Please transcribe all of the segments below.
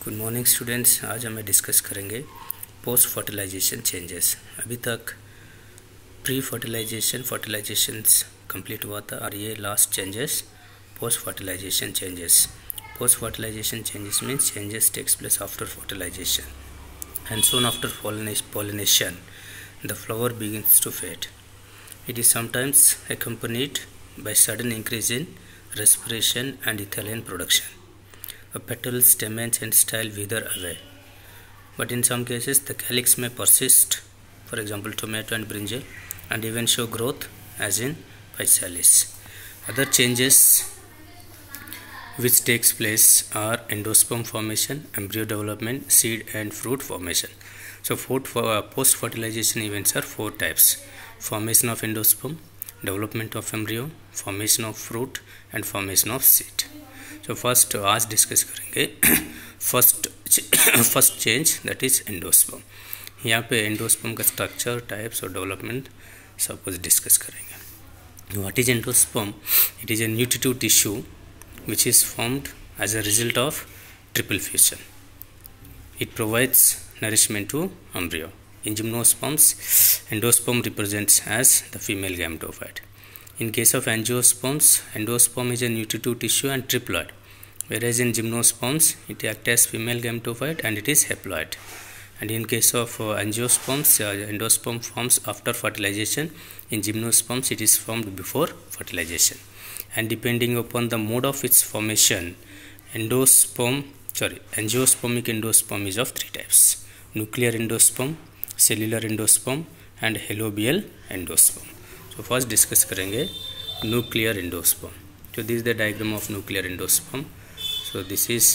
Good morning students. आज हमें discuss करेंगे पोस्ट फर्टिलाइजेशन चेंजेस। अभी तक प्री फर्टिलाइजेशंस कंप्लीट हुआ था और ये last changes post fertilisation changes. Post fertilisation changes means changes takes place after fertilisation and soon after pollination the flower begins to fade. It is sometimes accompanied by sudden increase in respiration and ethylene production. The petals, stamens and style wither away, but in some cases the calyx may persist, for example tomato and brinjal, and even show growth as in physalis. Other changes which takes place are endosperm formation, embryo development, seed and fruit formation. So post fertilization events are four types: formation of endosperm, development of embryo, formation of fruit and formation of seed. So first आज discuss करेंगे first change that is endosperm. यहाँ पे endosperm का structure, types और development सब कुछ discuss करेंगे। What is endosperm? It is a nutritive tissue which is formed as a result of triple fusion. It provides nourishment to embryo. In gymnosperms, endosperm represents as the female gametophyte. In case of angiosperms, endosperm is a nutritive tissue and triploid, whereas in gymnosperms, it acts as female gametophyte and it is haploid. And in case of angiosperms, endosperm forms after fertilization. In gymnosperms, it is formed before fertilization. And depending upon the mode of its formation, angiospermic endosperm is of three types: nuclear endosperm, cellular endosperm and halobial endosperm. So first discuss करेंगे nuclear endosperm. So this is the diagram of nuclear endosperm. So this is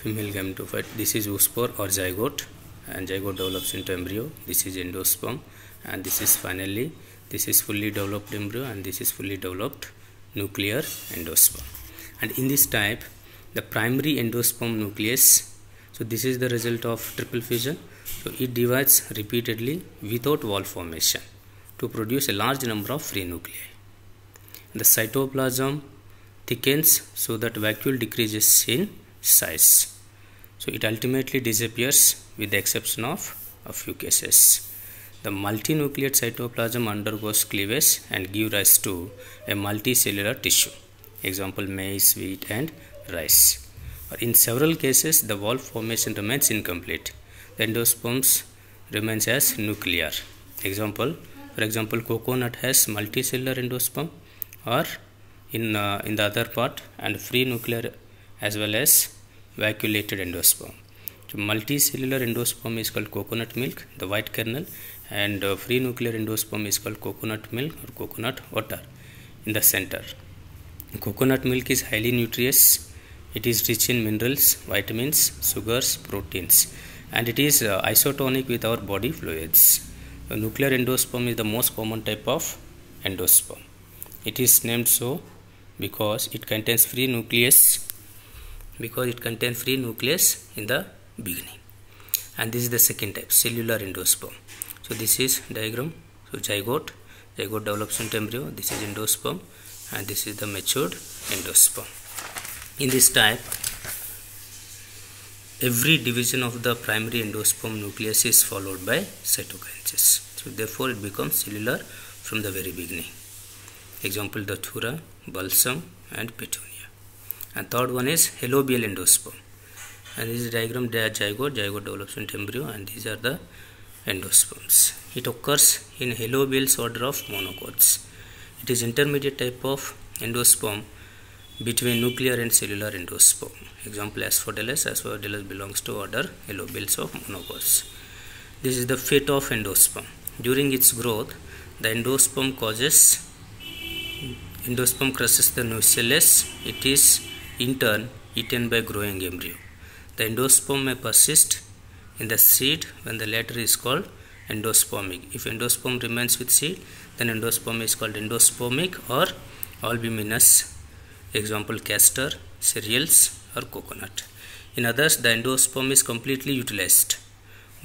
female gametophyte, this is oospore or zygote, and zygote develops into embryo. This is endosperm, and this is finally fully developed embryo, and this is fully developed nuclear endosperm. And in this type, the primary endosperm nucleus, so this is the result of triple fusion, so it divides repeatedly without wall formation to produce a large number of free nuclei. The cytoplasm thickens so that vacuole decreases in size, so it ultimately disappears with the exception of a few cases. The multinucleate cytoplasm undergoes cleavage and gives rise to a multicellular tissue. Example: maize, wheat and rice. But in several cases, the wall formation remains incomplete. The endosperms remains as nuclear. For example, coconut has multicellular endosperm, or in the other part, and free nuclear as well as vacuolated endosperm. So multicellular endosperm is called coconut milk, the white kernel, and free nuclear endosperm is called coconut milk or coconut water in the center. Coconut milk is highly nutritious. It is rich in minerals, vitamins, sugars, proteins, and it is isotonic with our body fluids. The nuclear endosperm is the most common type of endosperm. It is named so because it contains free nucleus in the beginning. And this is the second type, cellular endosperm. So this is diagram. So zygote develops into embryo. This is endosperm, and this is the matured endosperm. In this type, every division of the primary endosperm nucleus is followed by cytokinesis. So therefore it becomes cellular from the very beginning. Example: datura, balsam and petunia. And third one is halobial endosperm. And this is diagram. Zygote develops into embryo, and these are the endosperms. It occurs in halobial order of monocots. It is intermediate type of endosperm between nuclear and cellular endosperm. Example: asphodelus. Asphodelus belongs to order halobials of monocots. This is the fate of endosperm. During its growth, the endosperm crushes the nucellus. It is in turn eaten by growing embryo. The endosperm may persist in the seed when the latter is called endospermic. If endosperm remains with seed, then endosperm is called endospermic or albuminous. Example: castor, cereals or coconut. In others, the endosperm is completely utilized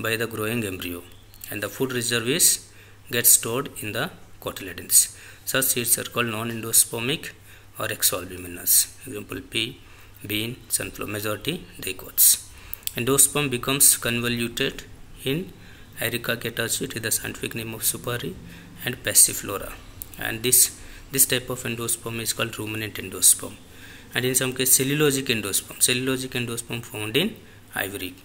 by the growing embryo, and the food reserve gets stored in the cotyledons. Such seeds are called non-endospermic or exalbuminous. Example: pea, bean, sunflower, majority dicots. Endosperm becomes convoluted in Erica cataceae, it is the scientific name of Supari, and Passiflora. And this type of endosperm is called ruminant endosperm. And in some case cellulosic endosperm found in ivory